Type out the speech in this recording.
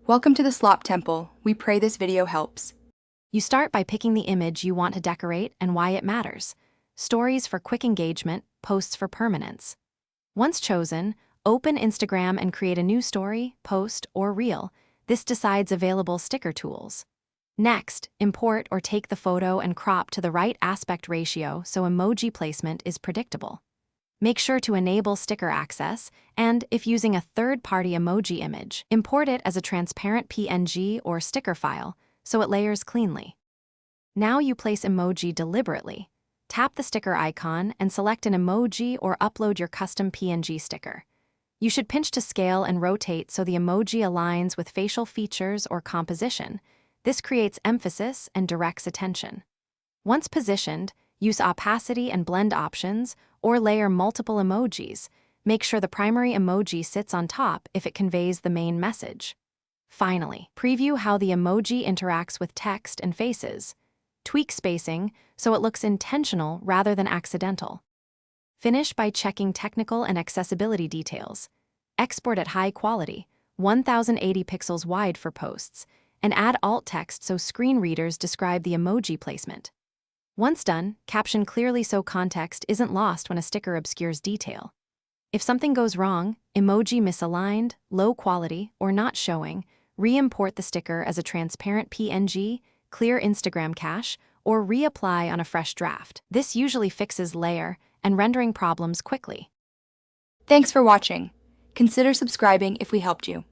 Welcome to the Slop Temple. We pray this video helps. You start by picking the image you want to decorate and why it matters. Stories for quick engagement, posts for permanence. Once chosen, open Instagram and create a new story, post, or reel. This decides available sticker tools. Next, import or take the photo and crop to the right aspect ratio so emoji placement is predictable. Make sure to enable sticker access, and if using a third-party emoji image, import it as a transparent PNG or sticker file so it layers cleanly. Now you place emoji deliberately. Tap the sticker icon and select an emoji or upload your custom PNG sticker. You should pinch to scale and rotate so the emoji aligns with facial features or composition. This creates emphasis and directs attention. Once positioned, use opacity and blend options or layer multiple emojis. Make sure the primary emoji sits on top if it conveys the main message. Finally, preview how the emoji interacts with text and faces. Tweak spacing so it looks intentional rather than accidental. Finish by checking technical and accessibility details. Export at high quality, 1080 pixels wide for posts, and add alt text so screen readers describe the emoji placement. Once done, caption clearly so context isn't lost when a sticker obscures detail. If something goes wrong, emoji misaligned, low quality, or not showing, re-import the sticker as a transparent PNG, clear Instagram cache, or reapply on a fresh draft. This usually fixes layer and rendering problems quickly. Thanks for watching. Consider subscribing if we helped you.